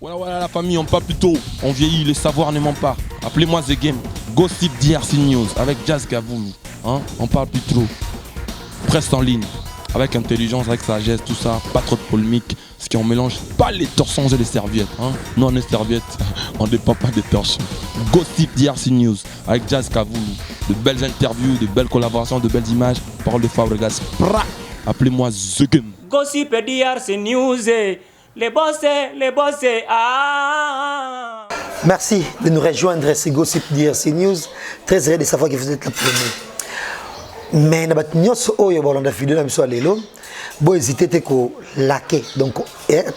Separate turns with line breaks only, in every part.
Voilà la famille, on parle plus tôt, on vieillit, le savoir ne ment pas. Appelez-moi The Game, Gossip DRC News avec Jazz Gavoulou. Hein? On parle plus trop. Presse en ligne, avec intelligence, avec sagesse, tout ça, pas trop de polémique. Ce qui on mélange pas les torsons et les serviettes. Hein? Nous on est serviettes, on ne dépend pas des torsons. Gossip DRC News avec Jazz Gavoulou. De belles interviews, de belles collaborations, de belles images. Parole de Fabregas. Appelez-moi The Game.
Gossip DRC News. Les boss, ah.
Merci de nous rejoindre, c'est Gossip DRC News. Très heureux de savoir que vous êtes la première. Mais nous avons une vidéo dans le vidéo. Vous hésitez à liker. Donc,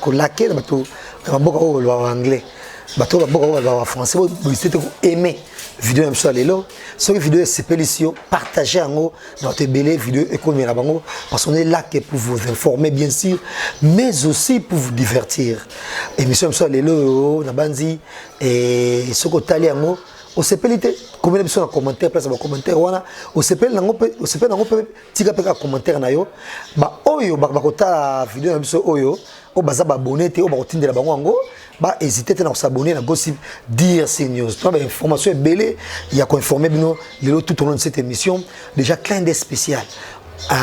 liker en anglais. En français, vous hésitez à aimer la vidéo dans le vidéo. Si la vidéo est spéciale, partagez dans votre belle vidéo parce qu'on est là pour vous informer bien sûr, mais aussi pour vous divertir. Émission sur les lots, na banzi et ce que tu as au CPLT, combien de personnes en commentaire, place dans commentaire, voilà, au CPL, au CPL, tika peka commentaire na yo, ba oyo, ba kota vidéo na biso oyo, o baza ba abonné te, o ba kotinde la bango ango, ba hésiter te na s'abonner na Gossip DRC News. Toi, ba information est belle, il y a qu'on informer bino, les lots tout au long de cette émission, déjà clin d'œil spécial.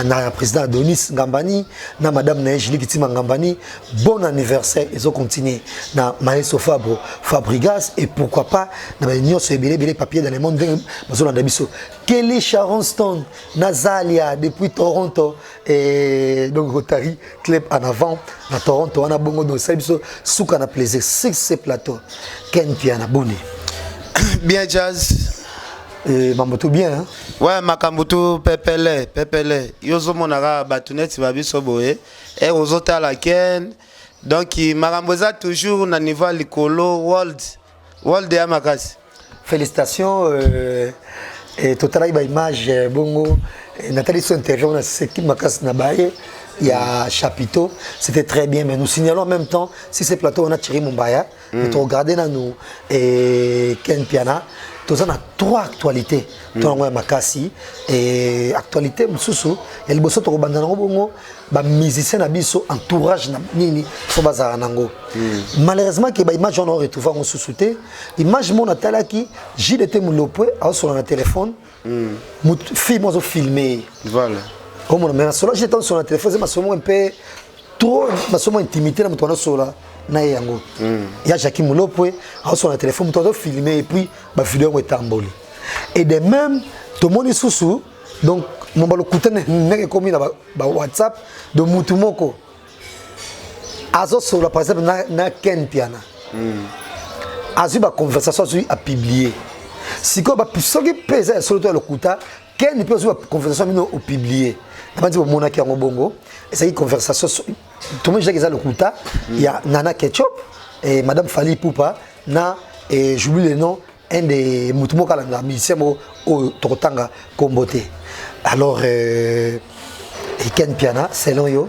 Na président Adonis Ngambani, na madame Naëjili Kitima Ngambani, bon anniversaire, ils ont continué. Na Maestro Fabregas, et pourquoi pas, na l'union sur les papiers dans le monde, Kelly Charonston, Nazalia, depuis Toronto, et donc Rotary Club en avant, na Toronto, on a bon de Sabiso, Souka na plaisir, c'est plateau, Ken Piana Boni.
Bien Jazz.
Mamboto bien, hein?
Ouais, Makambutu Pepele. Yozo monara batunet babiso boye. Et aux autres à la ken. Donc, Maramboza toujours na niveau likolo world de Amakas.
Félicitations. Et total ba image bongo. Nathalie son interview na séquille Makas Nabaye. Il y a Chapiteau, c'était très bien, mais nous signalons en même temps, si ces plateaux on a tiré Mumbaya, et tu regardes là nous et Ken Piana, tu as trois actualités. Tu as Makasi et actualité Moussou, et le bosso tu regardes dans bongo, ba musicien abisso entourage na nini, so bazara nango. Malheureusement que ba image on a retrouvé en sous-souté, image mon atala qui JDT Moulopwe a sur un téléphone, fille moi filmé.
Voilà.
Mais la sola j'étais sur le téléphone, c'est ma somme un peu trop, ma somme intimité là, moi sola na yango. Il y a Jackie Moulopwe, sur le téléphone, moi filmé et puis ma vidéo est emballée. Et de même, tout le monde est sous, donc mon balo couté n'est comme il a WhatsApp de Moutumoko. Azo sur la par exemple na Ken Piana. Azu ba conversation à publier. Si quoi ba ce qui pèse sur le couta, Ken peut avoir conversation au publier. Quand tu mon aki en bongo, et ça y conversation tout le monde j'ai le couta, il y a Nana Ketchup et madame Fali Poupa na et j'oublie le nom un des Moutumoko la musicien au Tortanga Komboté. Alors et Ken Piana selon yo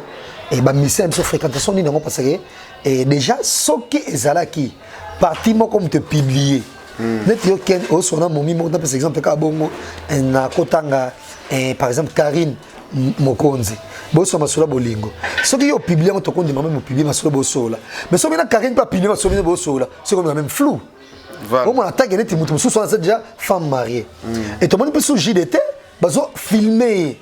et ba musicien so fréquentation ni non parce que et déjà ce qui est zalaki parti moi comme te publier. Net yo Ken au son nom momi par exemple ka bongo na Kotanga par exemple Karine Mokonzi boso masula bolingo soki yo publier mo tokondi même publier masula bosola mais soki na Karine pas publier masula bosola c'est comme la même flou voilà au moins attaque net mutu sous c'est déjà femme mariée et tout le monde peut sous JDT bazo filmer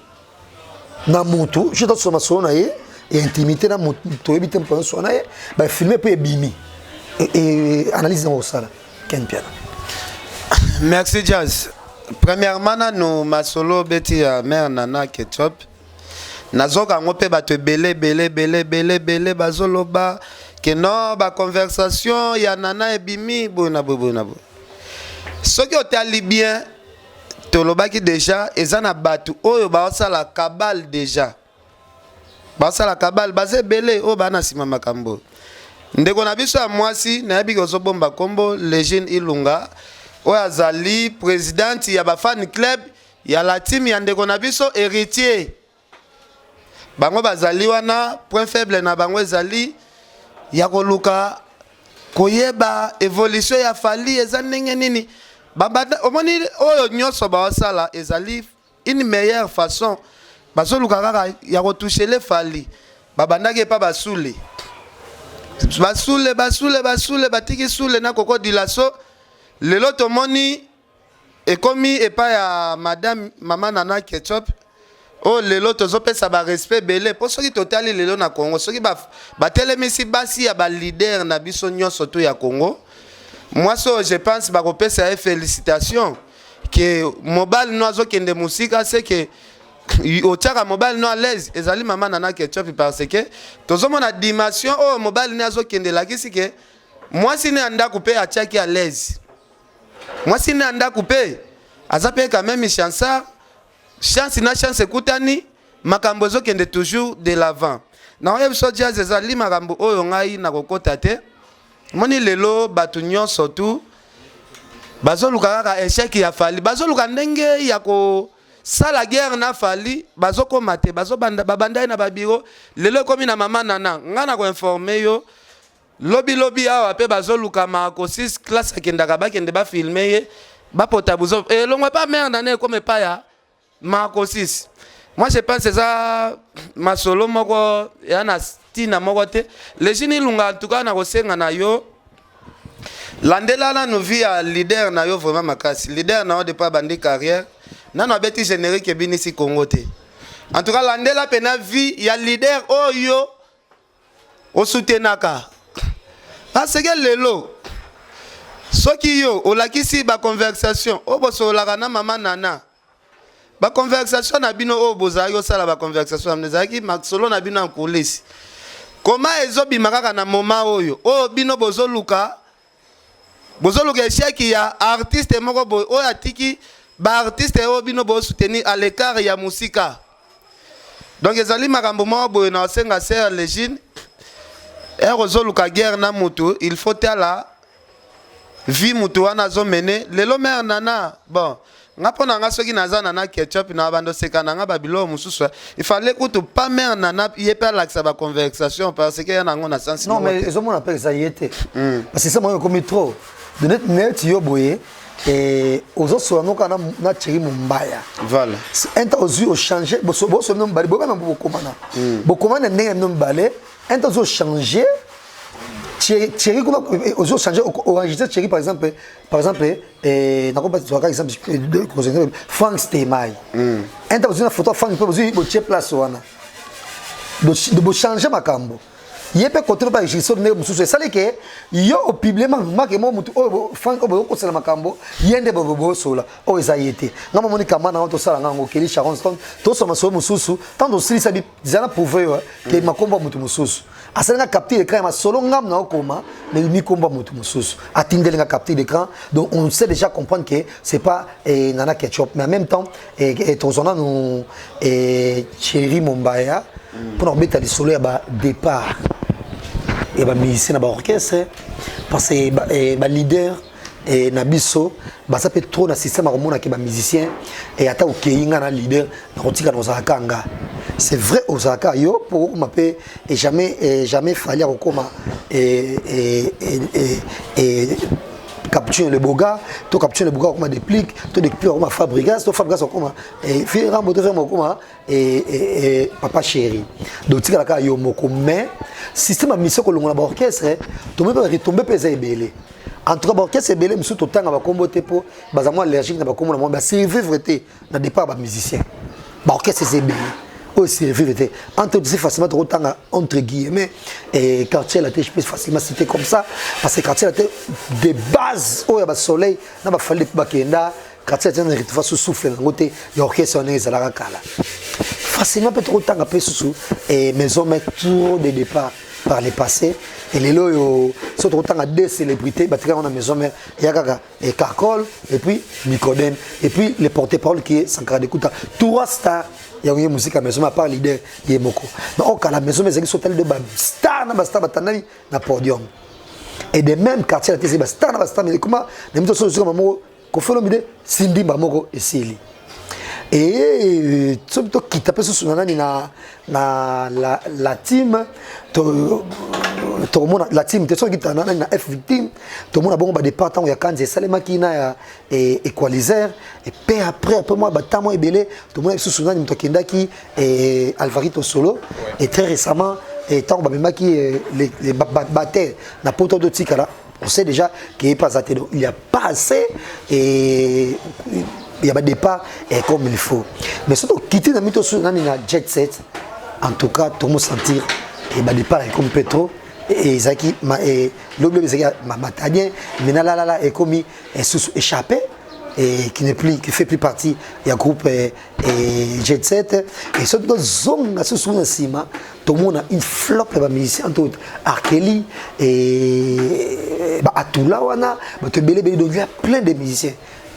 na mutu je dois sur masona et intimité na mutu to ebité pour sona et ba filmer peut bimi et analyse dans sala Ken Piana.
Merci Jazz. Premièrement, nous ma solo beti ya mère Nana Ketchup. Nazoka ngope ba te belé bazoloba que non ba conversation ya Nana et Bimi bona. Ce qui est bien toloba ki déjà ezana batu oyo ba osala kabal déjà. Ba osala kabal bazé belé o bana sima makambo. Ndeko na biso ya mwasi na yabi ko bomba kombo Legend Ilunga. Oazali président ya ba fan club ya la team ya ndeko na biso héritier bango bazali wana point faible na bango ezali ya koluka koyeba évolution ya Fali eza ndenge nini babada omoni oyo nyoso ba osala ezali une meilleure façon bazoluka kaka ya retoucher les Fali babandaki pa basule basule batiki sule na koko dilaso lelo tomoni ekomi epa ya madame mama Nana Ketchup oh lelo tozopesa ba respect belé po soki totali lelo na Congo soki batelemisi basi ya ba leader na biso nyonso to ya Congo moi je pense ba kopesa félicitations que mobile no azokende musika c'est que otiaka mobile no à l'aise ezali mama Nana Ketchup parce que tozomona dimension oh mobile no azokende lakisi que moi si ne anda couper atiaki à l'aise moi si ne anda couper azape quand même chansard chance na chance ekutani makambo ezokende toujours de l'avant na oyo biso jazz ezali makambo oyo ngai na kokota te moni lelo batu nyonso tu bazoluka kaka échec ya fali bazoluka ndenge ya ko sala guerre na fali bazokoma te babandai na babiro lelo ekomi na mama Nana nga na koinforme yo lobi awa pe bazoluka mako 6 classe akendaka bakende bafilme ye bapota buzo elongwe pa mère Nana ekome pa ya mako 6 moi je pense ça masolo moko ya na stina moko te lejini lunga en tout cas na kosenga na yo landela na no via leader na yo vraiment makasi leader na de pas bandi carrière nano abeti générique binisi Congo te en tout cas landela pena vie ya leader oyo o soutenaka asege lelo soki yo olakisi ba conversation o bosolaka na mama Nana ba conversation na bino o bozali osala ba conversation amnezaki solo na bino en coulisses comment ezobima kaka na moment oyo o bino bozoluka échec ya artiste moko boy o atiki ba artiste o bino bo soutenir à l'écart ya musika donc ezali makambo moko boy na senga ser légine ezoluka guerre na mutu il faut tala vie mutu wana zo mener lelo mère Nana bon ngapona nga soki naza Nana Ketchup na bando sekana nga babilo mususu il fallait que pas mère Nana yepa l'accès ba conversation parce que yana ngona sens
non mais ils ont appelle ça yété parce que ça moi comme trop de net yo boye et aux autres sono kana na Thierry Mumbaya
voilà
un temps aux changer bo nom balé bo même bo komana ndenge nom balé un temps aux changer Thierry comment aux autres changer enregistrer Thierry par exemple n'a pas par exemple Frank Stemai un temps une photo Frank peut vous tirer place wana de changer makambo il peut continuer par enregistrer ne mususu ça les que yo au publiquement marque moi mutu o Frank o ko sala makambo yende bobo sola o ezayete ngama moni kamana on to sala ngango Kelly Sharon Stone to soma so mususu tant aussi ça bizana prouver que makomba mutu mususu asenga capter l'écran ma solo ngam na okoma mais mi komba mutu mususu atindelenga capter l'écran donc on sait déjà comprendre que c'est pas Nana Ketchup mais en même temps tozona nous Thierry Mumbaya pour mettre les solo ya départ et ba musicien na ba orchestre parce que ba leader et nabiso ba ça peut trop na système à remona que ba musicien et ata okeinga na leader na kotika na zakanga c'est vrai Osaka yo pour m'appeler et jamais fallu comme capturer le boga to capturer le boga comme déplique to déplique comme Fabregas to Fabregas comme et faire un moteur comme et papa chéri donc tika la yo moko mais système à mission que l'on a orchestre to me retomber pesa ebele en tout cas orchestre ebele musu to tanga ba kombo te po bazamo allergique na ba kombo na mo ba servir vrai na départ ba musicien ba orchestre ebele aussi vérité entre c'est facilement entre guillemets et quartier la je peux facilement citer comme ça parce que quartier la de base où il y a soleil n'a pas fallu pas kenda quartier la retrouve sous souffle côté l'orchestre on est à la kala facilement peut trop temps après sous et maison met tour de départ par les passés et les lots sont autant à deux célébrités bah on a maison mais il y a Gaga et Carcol et puis Nicodème et puis les porte-parole qui est Sankara d'écouter trois stars il y a une musique à maison à part leader Yemoko mais au cas la maison mais ils sont tellement de stars na star batanani na podium et de même quartier la télé star na star mais comment les gens sont comme moi qu'on fait l'homme de Cindy Bamoko et Sili et surtout qui tape sur nani na la team la team te so qui tana na F victime tout le monde a bon ba départ tant ya Kanze Salema kina ya équaliser et peu après moi ba tamo ebele tout le monde sur nani mtokendaki et Alvarito Solo et très récemment et tant que les batteurs na poto de tikala, on sait déjà qu'il n'y a pas assez, donc il n'y a pas assez et il y a pas de départ et comme il faut. Mais surtout quitter la mytho sur na jet set, en tout cas tout le monde sentir et bah départ est comme Petro et Zaki et l'objet de Zaki Matanien, mais là est commis échappé. Et qui fait plus partie du groupe Jet Set. Et surtout dans la zone, tout le monde a une flop de musiciens, entre autres Arkeli et Atula, il y a plein de musiciens.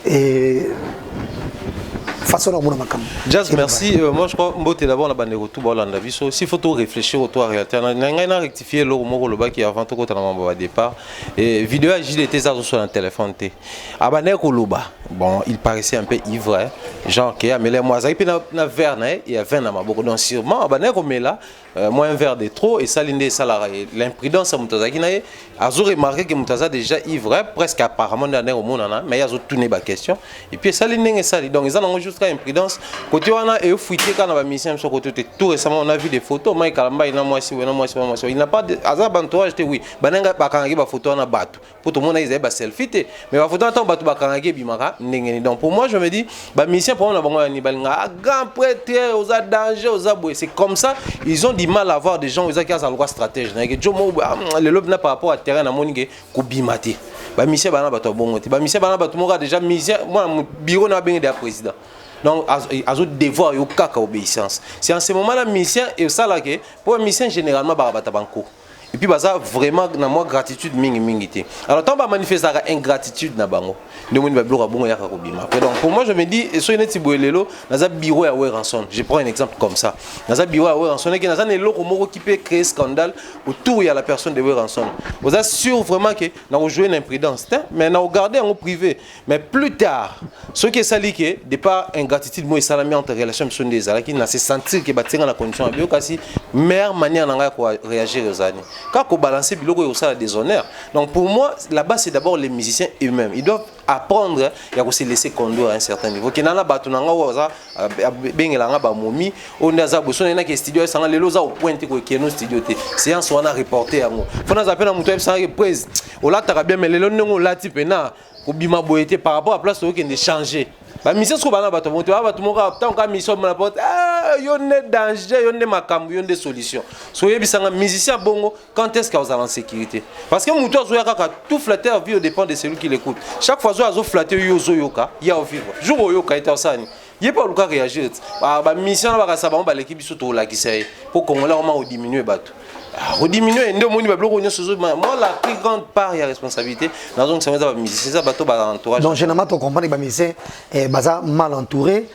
Et façon à mon macam.
Jazz, merci. Moi, je crois que d'abord la bande retour dans la vie. S'il faut tout réfléchir autour à la réalité, on a rectifié le mot qui avant tout quand on a départ. Et vidéo il était sur le téléphone. Abane Koloba. Bon, il paraissait un peu ivre, genre qui a mêlé moi ça et puis na verre il y a 20 na maboko donc sûrement Abane Komela moi un verre de trop et ça l'indé salarié l'imprudence à Mutaza qui n'a a remarqué que Mutaza déjà ivre presque apparemment dans au monde mais il a tourné ba question et puis ça l'indé ça donc ils ont juste imprudence côté on a fuité quand on va mission sur côté tout récemment on a vu des photos Mike Kalamba il n'a moi si il n'a pas hasard entourage oui bananga ba kangi ba photo na batu pour tout le monde ils ba selfie mais ba photo attend batu ba kangi bimaka. Donc pour moi je me dis bah mission pour on a grand prêtre aux dangers aux aboués c'est comme ça ils ont du mal à avoir des gens qui ont un loi stratège le lobe n'a par rapport à terrain à monique kubimati bah mission bana bato bon bah mission bana bato moi déjà mission moi mon bureau n'a bien des président donc à devoir yo kaka obéissance c'est en ce moment là mission et ça là que pour mission généralement barabata banco. Et puis ça vraiment na moi gratitude mingi alors tant ba manifester ingratitude na bango donc pour moi je me dis so ineti boelelo na bureau à Weranson je prends un exemple comme ça na bureau à Weranson qui na eloko moko qui peut créer scandale autour il y a la personne de Weranson vous êtes sûr vraiment que na jouer une imprudence mais na regarder en privé mais plus tard ce qui est sali que départ ingratitude moi salami entre relation sont des ala qui na se sentir que batinga la condition bio kasi meilleure manière na quoi réagir aux années quand on balance biloko au ça déshonneur donc pour moi là-bas c'est d'abord les musiciens eux-mêmes ils doivent apprendre à se laisser conduire à un certain niveau qui nana batu nanga waza bengelanga ba momi on a za boso na ke studio sanga lelo za au pointe ko ke no studio te séance on a reporté yango fona za pena mutu sanga prise o la ta bien mais lelo ndongo la type na ko bima boyete par rapport à place qui est changer ba mission ko bana bato monte ba bato moka tant ka mission na porte yo ne danger yo ne makambu yo ne solution so yebisanga musicien bongo quand est-ce qu'il vous en sécurité parce que mutu azoya kaka tout flatteur vie dépend de celui qui l'écoute chaque fois azo flatter yo zoyoka ya au vivre jour yoka eta sani il pas le cas réagir ba mission ba ka ba l'équipe biso to la kisaye pour qu'on là au diminuer bato rediminuer moi la plus grande part il y a responsabilité dans donc ça va musicien ça bateau ba entourage
donc généralement ton compagnie ba musicien baza mal entouré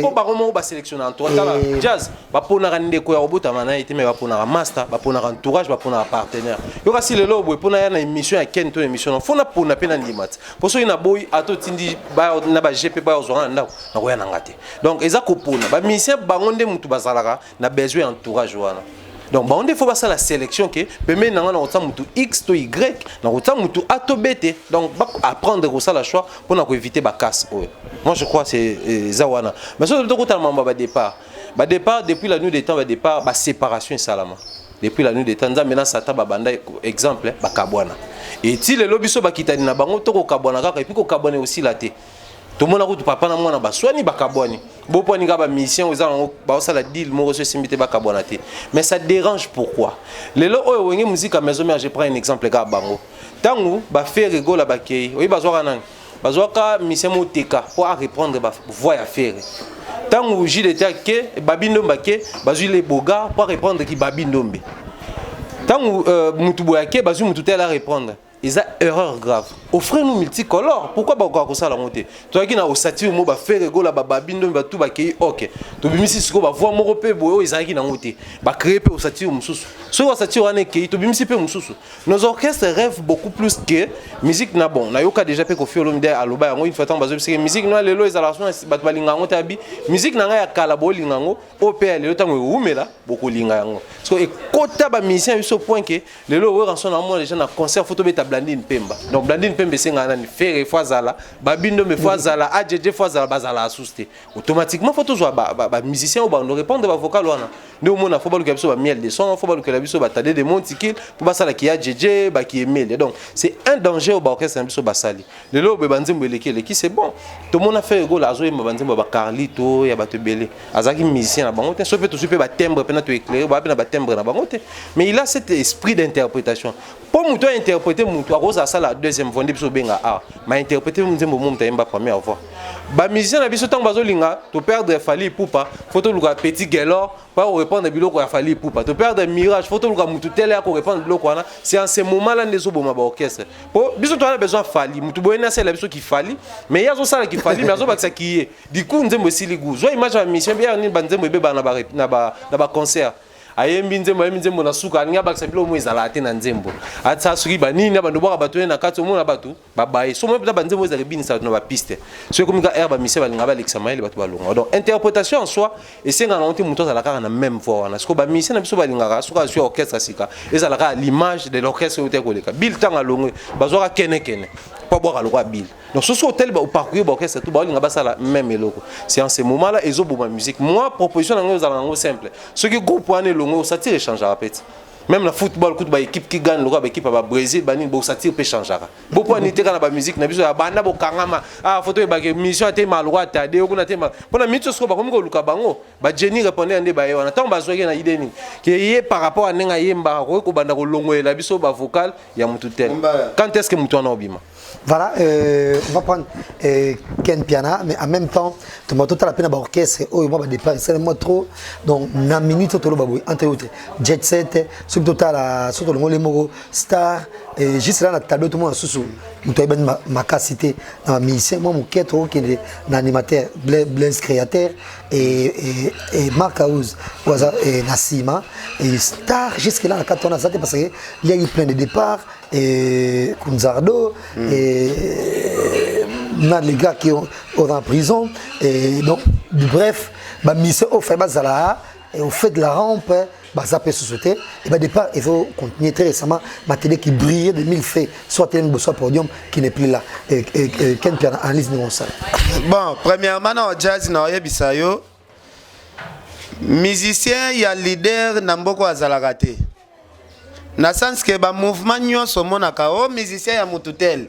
pour ba comment ba sélectionner entourage jazz ba pona rande ko ya robota mana été mais ba pona master ba pona entourage ba pona partenaire yo kasi le lobo pona ya na émission ya ken to émission faut na pona pena ndimat pour so ina boy ato tindi ba na ba GP ba ozwa na na ko ya na ngate donc eza ko pona ba musicien bangonde mutu bazalaka na besoin entourage wana. Donc, on faut passer la sélection qui permet de X to Y, de A to B. Donc, apprendre ça la choix pour éviter la casse. Moi, je crois que c'est Zawana. Mais ça, c'est départ. Départ, depuis la nuit des temps, départ, séparation et salama. Depuis la nuit des temps, maintenant, ça t'a banda exemple, Kabwana. Et si le lobby so bakitani na bango to ko Kabwana kaka et puis ko Kabwana aussi la té. Tout le monde a dit papa na mwana baswani bakabwani bopo ni ba mission aux ba ça la deal mo reçu simité bakabwanate mais ça dérange pourquoi lelo oyo wenge musique à maison mais je prends un exemple ga bango tangu ba faire rigola bakei oyi bazwaka nani bazwaka mission moteka pour répondre ba voix à faire tangu jileta ke babindomba ke bazui les boga pour répondre ki babindombe tangu mutubo yake bazui mututela répondre. Ils ont erreur grave. Offrez-nous multicolores. Pourquoi pas encore ça la montée? Toi qui n'a au satire mo ba faire ego la babindo ba tout ba kei OK. To bimisi siko ba voir mo repé boyo ils ont qui na montée. Ba créer pe au satire mususu. So au satire ane kei to bimisi pe mususu. Nos orchestres rêvent beaucoup plus que musique na bon. Na yoka déjà pe ko fiolo mide aloba yango une fois tant bazo parce que musique no lelo ezalation ba balinga ngo tabi. Musique na nga ya kala bo linga ngo OPL lelo tango umela boko linga yango. So e kota ba musicien biso point que lelo we ranson na mo les gens na concert photo beta Blandine Pemba. Donc Blandine Pemba c'est ngana ni faire fois zala, babindo me fois zala, AJJ fois zala bazala asuste. Automatiquement faut toujours ba musicien ou ba nous répondre ba vocal wana. Nous on a faut pas le capso ba miel de son, faut pas le capso ba tade de montikil pour ba sala ki AJJ ba ki email. Donc c'est un danger au ba orchestre un biso ba sali. Le lo be banzimbo eleki qui c'est bon. Tout le monde a fait go la zo ba banzimbo ba Carlito ya ba te belé. Azaki musicien na bango te so peut tout ba timbre pe na to éclairer ba na ba timbre na bango te. Mais il a cet esprit d'interprétation. Pour moi, interpréter mon toit, Rosa ça la deuxième fois, depuis benga ah, m'a interprété mon deuxième moment, t'as ma première fois. Bah musicien na biso tang bazolinga, to perdre Fally Ipupa, photo luka petit gelor, pas répondre biloko ya Fally Ipupa, to perdre Mirage, photo luka mutu tele ko répondre biloko wana, c'est en ce moment là ndezo boma ba orchestre. Pour biso to a besoin Fally, mutu boyena c'est la biso qui Fally, mais ya zo ça qui Fally, mais azo ba ça qui est. Du coup nzembo siligu, zo image ya musicien bien ni banzembo beba na ba concert. Ayembi nzembo na suka alinga bakisa bilo mo ezala te na nzembo atsa suki banini abantu boka bato na kato mo na bato babaye so mo peta banzembo ezala binisa na ba piste so comme ka herba mise balinga ba lexa mail bato balonga donc interprétation en soi et c'est ngana onti muto za la kaka na même voix na sko ba mise na biso balinga suka sur orchestre sika ezala ka l'image de l'orchestre au tekoleka bil tanga longo bazoka kene pas boire le roi Bill. Donc ce hôtel au parcours orchestre tout ba linga ça la même eloko. C'est en ce moment là ezo bo ma musique. Moi proposition nango za nango simple. Ce qui groupe wane longo ça tire échange rapide. Même le football coup ba équipe qui gagne le roi équipe ba Brésil bani bo ça tire peut changer. Beaucoup ni te kana ba musique na biso ya banda bo kangama ah photo ba ke mission te ma roi ta de ko na te ma. Pona mito sko ba ko luka bango ba Jenny répondait ande ba wana tant ba zoye na idée ni. Qui est par rapport à nenga yemba ko banda ko longo la biso ba vocal ya mutu tel. Quand est-ce que mutu na obima?
Voilà, on va prendre Ken Piana, mais en même temps, tu m'as tout à la peine à l'orchestre, oh, moi, départ, c'est moi trop, donc, na minute, tout le monde, entre autres, Jet Set, surtout le monde, Star, et juste là, la table, tout le monde, sous ma capacité, ma musicien, moi, mon quête, qui est l'animateur, Blaise créateur, et Marc House, et Nassima, et Star, jusque-là, quand on a ça, parce qu'il y a eu plein de départs, et Kunzardo, et les gars qui sont en prison, et donc, bref, ma mission au fait Bazala, et au fait de la rampe, ça peut se sauter, et bien départ, il faut continuer très récemment, ma télé qui brillait de mille faits, soit télé, soit podium, qui n'est plus là, et Ken Piana, analyse de mon salle.
Bon, premièrement, dans le jazz, dans le Bisayo, musicien, il y a leader, Namboko Azalagate. Na sens que ba mouvement nyonso monaka o musicien ya mututel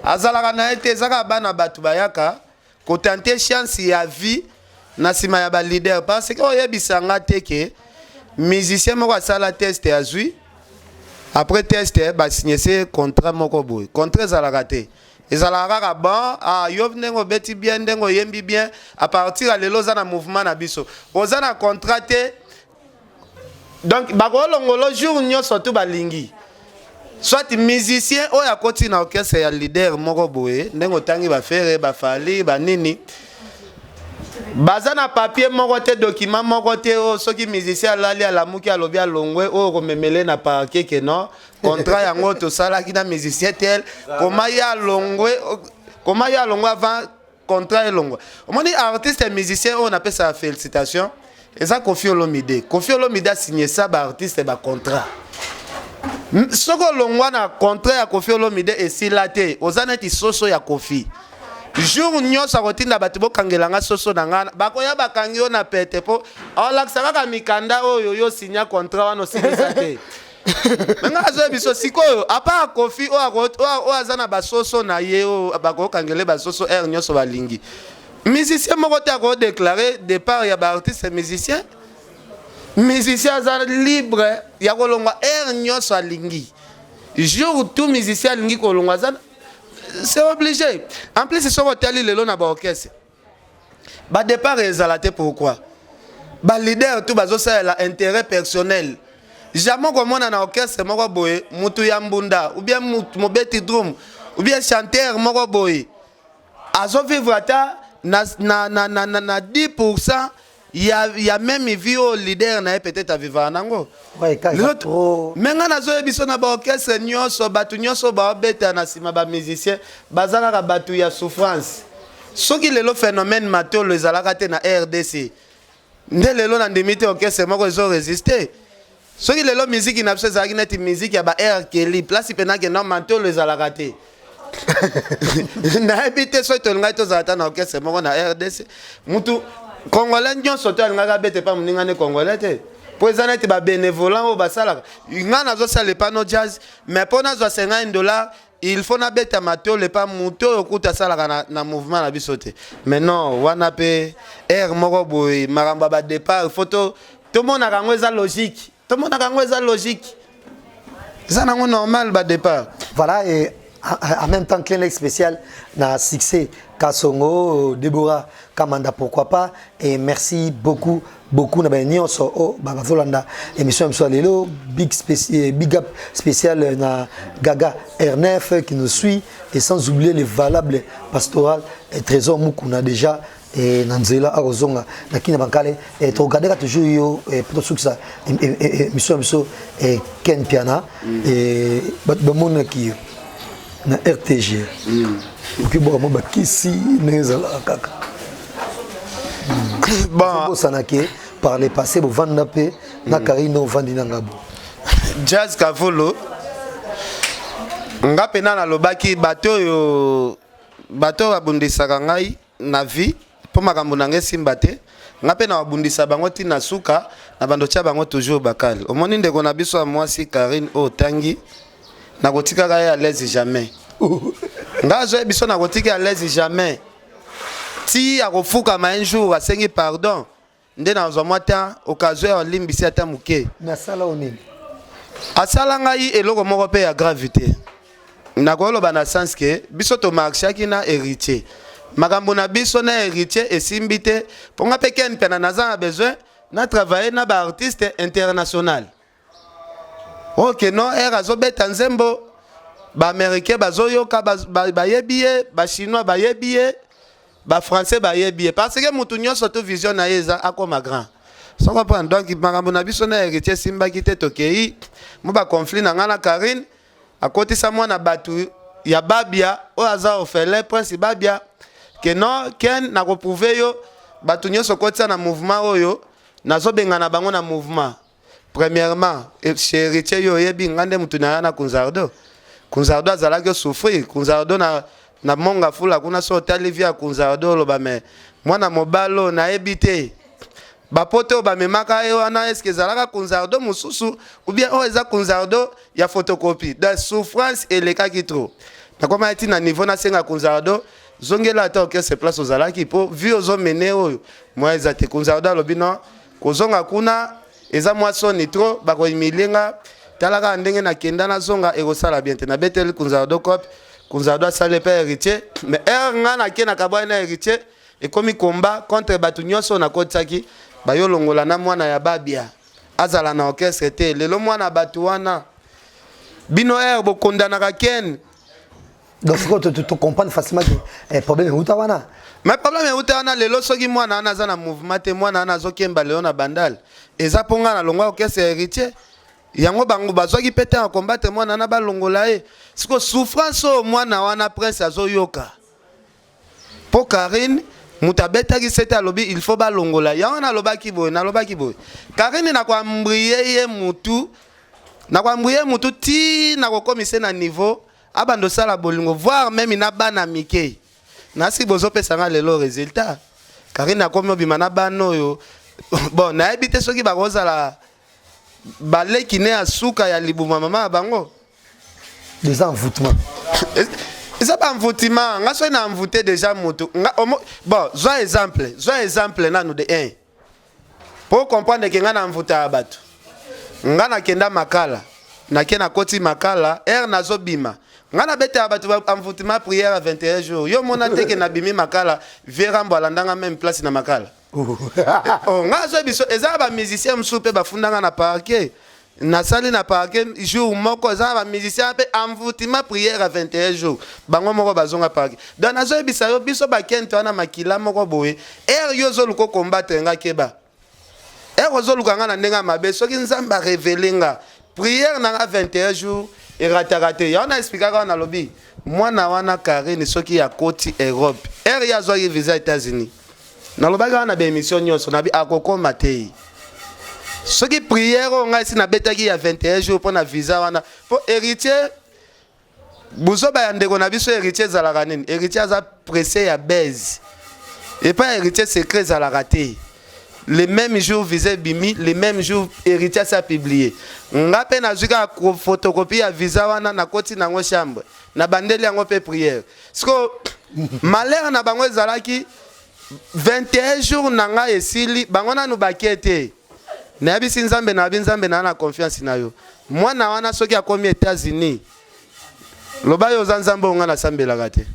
azalaka na ete zaka bana batu bayaka ko tenter chance ya vie na sima ya ba leader parce que oyebisanga te ke musicien moko asala test ya zui après test ba signer ce contrat moko boy contrat zalaka te ezalaka ka bon ah yo ndengo beti bien ndengo yembi bien à partir à lelo za na mouvement na biso ozana contrat te. Donc, le jour où surtout balingi. Soit musicien ou à côté na orchestre ya leader moko boye, ndengo tangi ba faire ba Fally ba nini. Bazana papier moko te document moko te o soki musicien lali à la muki alobi alongwe o komemele na parquet que non. Contrat yango to sala ki na musicien tel comment ya longwe avant contrat elongwe. On dit artiste et musicien on appelle ça félicitations. Et ça, Koffi Olomide. Koffi Olomide a signé ça, artiste et contrat. Ce que l'on a un contrat à Koffi Olomide et si la té, aux années soso ya Koffi. Jour où nous avons dit que nous avons soso nangana, bakoya bakangyo na pete po. Alors là, ça va comme Mikanda yo signé contrat no signé ça té. Maintenant, je biso siko à part Koffi o azana basoso na ye o bako kangele basoso nyoso balingi. Musicien mokote a déclaré départ ya ba artiste musicien libre ya kolongwa nyoso alingi jour tout musicien alingi kolongwa zana c'est obligé en plus c'est sur hôtel lelo na ba orchestre ba départ ezalate pourquoi ba leader tout bazo ça la intérêt personnel jamais comme on na orchestre moko boye mutu ya mbunda ou bien mobeti drum ou bien chanteur moko boye azo vivre ata na 10% il y a même vu au leader na peut-être à vivre nango menga nazo ebiso na ba orchestre nyonso batu nyonso ba beta na sima ba musicien bazala batu ya souffrance soki lelo phénomène mato les alaka te na RDC nde lelo na ndimite orchestre moko zo résister soki lelo musique na biso ezalaki neti musique ya ba R Kelly place penake non manteau les ezalaka te nayebi te soki tolingai tozala ta na orchestre moko na RDC mutu congolais nyonso to alingaka bete pa moninga ne congolais te po eza neti babénévolant oyo basalaka nga nazosala epano jazz mais mpo nazwa $50 il faut nabeta mateo lepa mutu oyo kuta asalaka na mouvement na biso te mais non wana mpe aire moko boye makambo ya badépart il faut tomonaka yango eza logique tomonaka yango eza logique eza nango normal badépart
voilà et en même temps clin d'œil spécial na succès Kasongo Deborah Kamanda pourquoi pas et merci beaucoup na nyonso o bazolanda émission mso lelo big up spécial na Gaga R9 qui nous suit et sans oublier les valables pastoral et trésor mukuna déjà et nanzela arozonga nakina bankale et to regarder toujours yo et pour tout ça émission mso et Ken Piana et bamona qui na RTG qui bon mo bakisi nezala kaka bon sanake par les passés bo vandapé na karino vandina ngabo
Jazz Kavolo nga pena na lobaki bato babundisaka ngai na vie po makambo na ngai simba te nga pena babundisa bango tina suka na bando tia bango toujours bakal omoni ndeko na biso ya mwasi Karine o tangi na kotikaka ye à l'aise jamais nga zo biso na kotika à l'aise jamais ti akofuka ma un jour asengi pardon nde na zomwa ta occasion ya limbisi ata muke
na sala onini
asala ngai eloko moko pe ya gravité na koloba na sens que biso to marchaki na héritier makambo na biso na héritier esimbi te ponga pe ken pena naza na besoin na travailler na ba artiste international ok non era zo beta nzembo ba américain bazoyoka bayebi ye ba chinois bayebi ye ba français bayebi ye parce que mutu nyonso to vision na yeza akoma grand sans comprendre donc makambo na biso na héritier simbaki te tokei mo ba conflit na ngana Karine akotisa mwana batu ya babia o aza ofele prince babia que non ken na ko prouver yo batu nyonso kotisa na mouvement oyo nazo benga na bango na mouvement premièrement héritier yo yebi ngande mutu na Kunzardo azalaki souffrir Kunzardo na monga fula kuna so talivia Kunzardo loba me mwana mobalo na ebite bapoto ba memaka yo ana eske zalaka Kunzardo mususu ou bien o eza Kunzardo ya photocopie de souffrance et le cas qui trop na koma eti na niveau na senga Kunzardo zongela ata ok se place ozalaki po vi ozo mene oyo moi eza te Kunzardo lobino kozonga kuna eza mwa soni trop bako imilinga talaka ndenge na kenda na zonga ekosala bien te na betel Kunzardo cop Kunzardo asale pe héritier mais nga na kena kabwa na héritier et comme combat contre batu nyonso na kotsaki bayo longola na mwana ya babia azala na orchestre te lelo mwana batu wana bino bo kondana ken
donc faut que tu comprends facilement que problème est wana
mais problème est wana lelo soki mwana ana za na mouvement te mwana ana zokemba leo na bandal eza ponga na longwa orchestre héritier yango bango bazwaki pete en combattre mwana na balongola e siko souffrance o mwana wana prince azoyoka po Karine mutabetaki sete alobi il faut balongola yango na lobaki boy Karine na kwambriye mutu ti na kokomisa na niveau abando sala bolingo voir même na bana mike nasi bozo pesanga lelo résultat Karine akomi obima na bano yo bon na ebite soki bakozala baleki ne asuka ya libuma mama bango
des envoûtements
ça pas envoûtement nga so na envoûté déjà moto bon zo exemple na nous de 1 pour comprendre que nga na envoûté abatu nga na kenda makala na kena koti makala nazo bima nga na bete abatu envoûtement prière à 21 jours yo mona teke na bimi makala verambo alandanga même place na makala nga zo biso eza ba musicien msupe bafundanga na parquet na sali na parquet jour moko eza ba musicien pe envoûtement prière à 21 jours bango moko bazonga parquet donc nazo bisa yo biso ba kento na makila moko boye yo zo luko combattre nga keba zo luka nga na ndenga mabe soki nzamba révélenga prière na 21 jours et raté ya na expliquer na lobby mwana wana Karine soki ya koti Europe ya zo visa États-Unis na lobaka na ba émission nyonso na bi akoko matei Ce qui prière, on a ici na betaki il y a 21 jours pour na visa wana. Pour héritier, bozo ba yande ko na biso héritier za la ranine. Héritier za pressé ya baise. Et pas héritier secret za la raté. Les mêmes jours visa bimi, les mêmes jours héritier ça publié. Ngape na zuka photocopie ya visa wana na koti na ngo chambre. Na bandeli yango pe prière. Sko malheur na bango zalaki 21 jours nanga esili bango na nu bakete. Na bisi nzambe na confiance na yo. Mwana wana soki akomi États-Unis. Loba yo nzambe onga na sambela kate.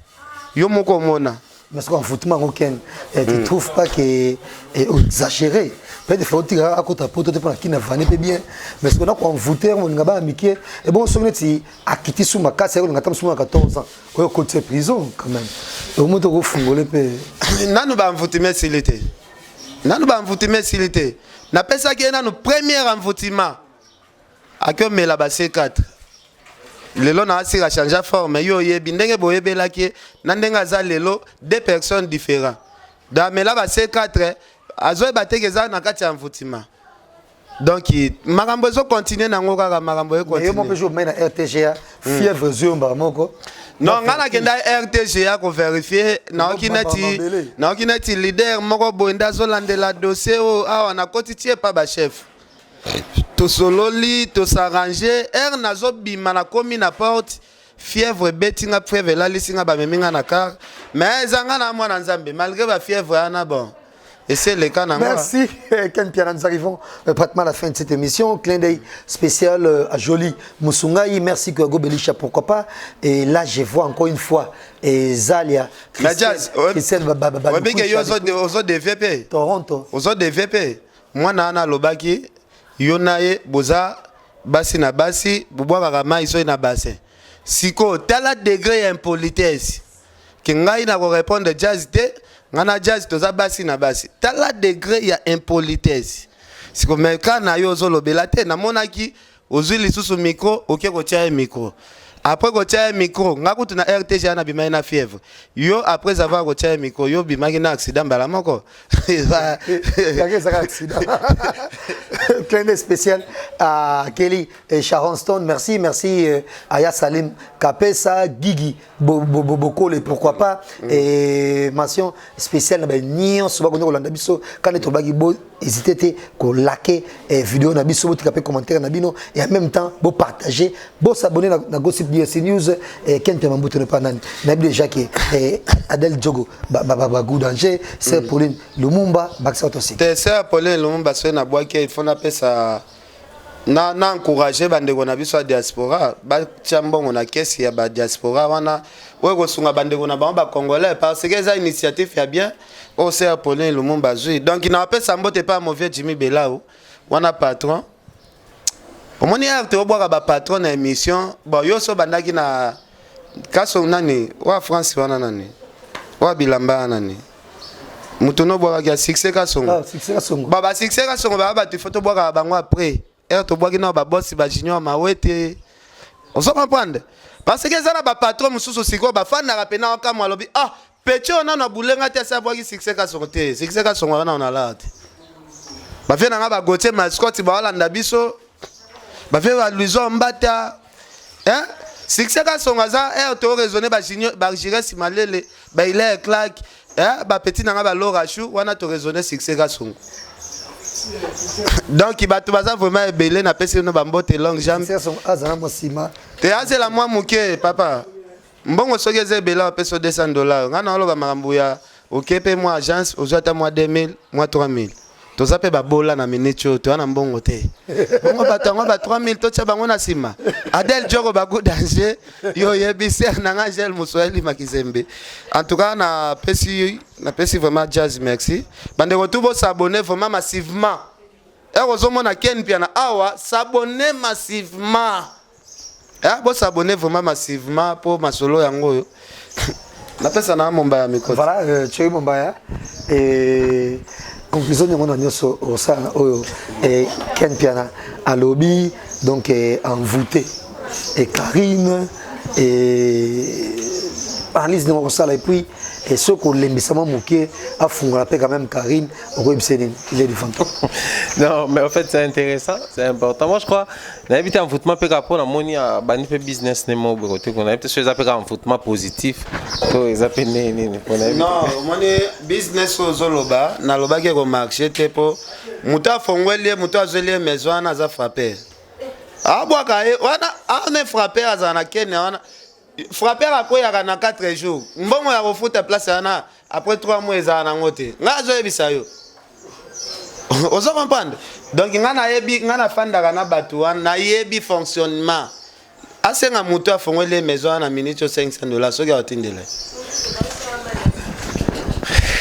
Yo moko mona.
Mais ce qu'on fout marocain, tu trouves pas que exagéré. Peut-être faut dire à côté pour te prendre qui n'a vanné bien. Mais ce qu'on a qu'on voter on ngaba miké et bon son neti a quitté sous ma casse on ngata sous 14 ans. Au côté prison quand même. Au moins to fungole pe.
Nanu ba mvutime silité. Nanu ba mvutime silité. Na pesa ki nanu premier mvutima. Akyo mela ba C4. Lelo na asi changer forme yo yebi ndenge boyebela ki na ndenga za lelo deux personnes différentes. Da mela ba C4 azo bategeza na kati ya mvutima. Donc makambo zo continuer na ngoka ka makambo yo continuer.
Yo mo pe jo mena RTGA fièvre zomba moko.
Non ngana kenda RTGA ko vérifier na okinati leader moko boenda zo landela dossier o awa na kotitie pa ba chef. To sololi, to s'arranger, nazo bima na komi na porte, fièvre betinga fièvre la lisinga ba meminga na car, mais zanga na mwana nzambe malgré ba fièvre ana bon. Et c'est le cas.
Merci Ken Pierre, nous arrivons pratiquement à la fin de cette émission. Clin d'œil spécial à Jolie Moussungaï. Merci que Gobelisha, pourquoi pas. Et là, je vois encore une fois et Zalia, Christelle
Toronto. Aux autres DVP. Moi, Nana Lobaki, Yonae, Boza, Basi na Basi, Boubwa Rama, Iso na Basi. Siko, tel degré impolitesse. Que ngai na répondre jazz te. Ngana jazz toza basi na basi. Tala degré ya impolitesse. Si comme kana yo zo lobela te na monaki ozwi lisusu micro oke ko tia micro. Après ko tia micro ngakutu na RTG na bima na fièvre. Yo après avoir ko tia micro yo bima na accident bala moko.
Accident. Clin d'œil spécial à Kelly et Sharon Stone. Merci Aya Salim Kapesa, Gigi Bokole, pourquoi pas. Et mention spéciale na Nyon soba ko Rolanda biso quand to bagi bo hésiter ko liker vidéo na biso botika pe commentaire na bino et en même temps bo partager, bo s'abonner na Gossip DRC News et Ken Mambuto ne pas nan. Na déjà que Adel Djogo Goudanger, c'est Pauline Lumumba Baxter aussi.
C'est Pauline Lumumba c'est na bois il faut na pesa na encourager bande na biso diaspora ba chambon on a caisse ya ba diaspora wana we ko sunga bande na ba congolais parce que ça initiative ya bien au c'est Pauline Lumumba zui donc il n'a pas ça mbote pas mauvais Jimmy Belao wana patron au moni ya te boire ba patron na émission bon yo so bandaki na kaso nani wa France wana nani wa bilamba nani mutono boire ya succès kasongo baba succès kasongo baba tu photo boire bango après to boire na ba boss ba junior mawete on se comprendre parce que ça na ba patron mususu siko ba fan na rapena ka mwalobi ah pecho na na bulenga te sa boire succès kasongo te succès kasongo wana on a là ba fait na ba gote mascot ba wala ndabiso ba fait ba luizo mbata hein succès kasongo za to raisonner ba junior ba jire simalele ba il est claque hein ba petit na ba lorachou wana to raisonner succès kasongo. Donc il va tout ça vraiment belé na pesi no bambote longue jambe. C'est la moi muke papa. Mbongo sogeze bela peso $200. Ngana oloba makambo ya okepe moi agence ozata moi 2000, moi 3000. Tozape ba bola na minute to na mbongo te. Mbongo batango ba 3000 to tsa bango na sima. Adel Djogo ba go danger yo yebise na ngangel muswahili makizembe. En tout cas na pesi vraiment jazz merci. Bande ko tubo s'abonner vraiment massivement. Heureusement na Ken Piana awa s'abonner massivement. Bo s'abonner vraiment massivement pour ma solo yango. Na pesa na Mombaya miko.
Voilà, tu es Mombaya et conclusion de mon annonce au sein et Ken Piana à lobby donc envoûté et Karine et Alice de Morsala et puis et ce qu'on l'embissement moqué a fondé quand même Karine au il est devant toi.
Non, mais en fait, c'est intéressant, c'est important. Moi, je crois, on a évité un foutement pour la monnaie à bannir le business, on a évité ce qu'ils un foutement positif. Non,
monnaie business au Zoloba, na loba qui est marché, tepo, muta fongwele, muta zeli maison, na za frappé. Ah, boakaye, on est frappé à Zanakene, frappé à quoi il y a 4 jours. Bon, on a refouté à place après 3 mois, ils ont un côté. Là, je vais dire on se comprend. Donc, on a fan de Batouan, on a un fonctionnement. Assez de moto à fond les maisons à minute $500, ce qui a été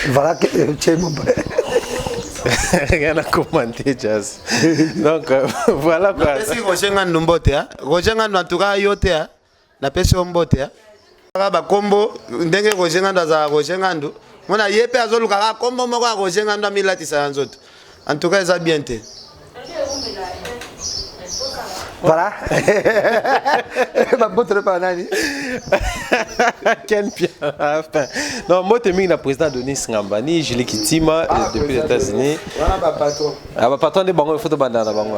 voilà que tu es mon père.
Rien à commenter, Jazz. Donc, voilà quoi.
Si Roger Ngandou mbote, Roger Ngandou en tout cas yote, na pesi mbote. Ba kombo ndenge Roger Ngandou za Roger Ngandou. Mona yepe azoluka kombo moko a Roger Ngandou amilatisa nzoto. En tout cas, ça bien été.
Voilà.
Quel bien. Non, moi, je suis le président de Nice Ngambani, Julie Kitima, depuis les États-Unis. Ah, bah, patron de Bango, il faut te bander dans Bango.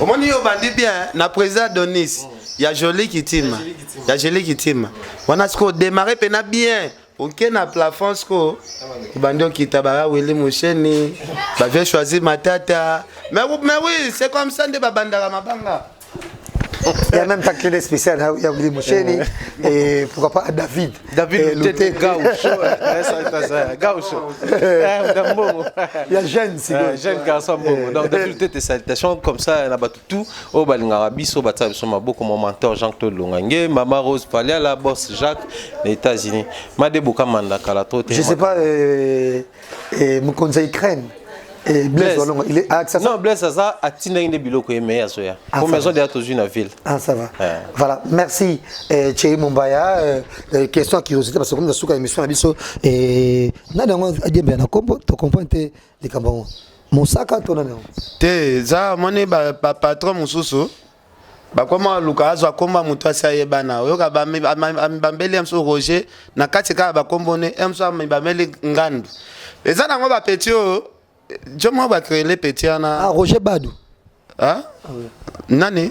Au moment où on dit bien, le président de Nice, il y a Julie Kitima. Il y a Julie Kitima. On a ce qu'on démarre bien. Ok, na plafond, sko. Bando qui tabara, Willy Moucheni. Bah, j'ai choisi ma tata. Mais oui, c'est comme ça, de Babandara Mabanga.
Il y a même ta clé spéciale, il y a Willy Moucheni. Et pourquoi pas David.
David Louté, Gaucho. Gaucho.
Il y a Jeanne, c'est
Jeanne garçon. Donc, David Louté, tes salutations comme ça, on a battu tout. Au Balingarabi, au Batab, beaucoup mon mentor Jean-Claude Longangue, Maman Rose Palia, la boss Jacques, les États-Unis. Madebouka Mandakalato.
Je ne sais pas, mon conseil crème. Et Blaise, il est à
non, Blaise, ça a tiré une biloko et meilleur. Pour maison d'être dans une ville.
Ah, ça va. Voilà, merci. Thierry Mombaya, question à curiosité, parce que comme dans cette émission, et on a dit bien, tu comprends les Camerounais. Mon sac à ton nom.
Te, ça, mon patron, mon sous. Comment Lucas a combat mon toit, ça y est, bana. Yoga bambeli amso Roger, na katika bakombone, amso mbameli ngandu. Et ça, on va petit. Je vais créer les petits.
Ah, Roger Badou.
Hein? Nani?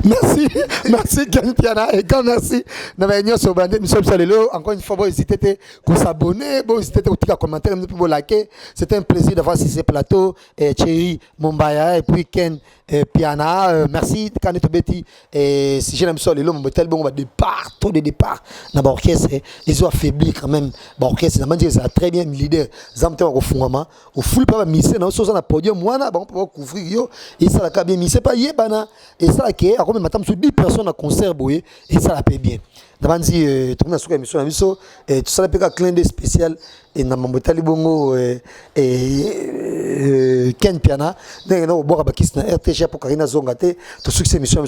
Merci, merci Ken Piana et quand merci. Encore une fois, vous hésitez à s'abonner, vous hésitez à commenter, vous liker. C'était un plaisir d'avoir ces plateaux. Thierry Mombaya et puis Ken Piana. Merci Kaneto Betty. Et si j'aime ça, les hommes, bon départ, taux de départ dans l'orchestre, ils ont affaibli quand même l'orchestre. Ils ont très bien leader. Ils ont au fond, au full pas misé, non, sur un podium, moi, on peut couvrir. Et ça l'a bien mis, c'est pas yébana. Et ça l'a qui est, après, maintenant, sur 10 personnes à concert, et ça l'a paye bien. D'abord, tu as une émission, et tout ça, c'est un clin d'œil spécial. Et dans mon bétal, bongo, Ken Piana, nous avons RTG pour Karina Zongate, tout succès émission,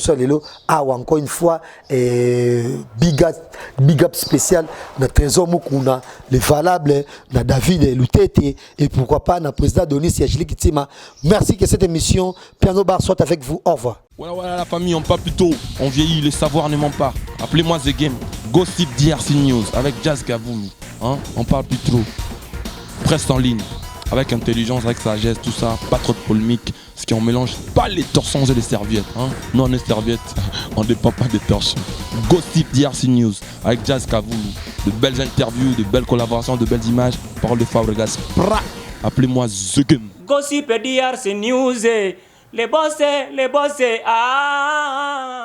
ah, encore une fois, big up spécial, notre trésor Moukouna, les valables, David Loutete, et pourquoi pas, notre président Donis Yachili Kitima. Merci que cette émission, Piano Bar, soit avec vous. Au revoir.
Voilà, la famille, on parle plus tôt, on vieillit, les savoirs ne mentent pas. Appelez-moi The Game, Gossip DRC News, avec Jazz Gavoulou. Hein? On parle plus trop. Presse en ligne, avec intelligence, avec sagesse, tout ça, pas trop de polémique. Ce qui on mélange pas les torsons et les serviettes. Hein? Nous, on est serviettes, on ne dépend pas des torsons. Gossip DRC News, avec Jazz Gavoulou. De belles interviews, de belles collaborations, de belles images. Parole de Fabregas. Appelez-moi The Game.
Gossip DRC News, les bossés, ah.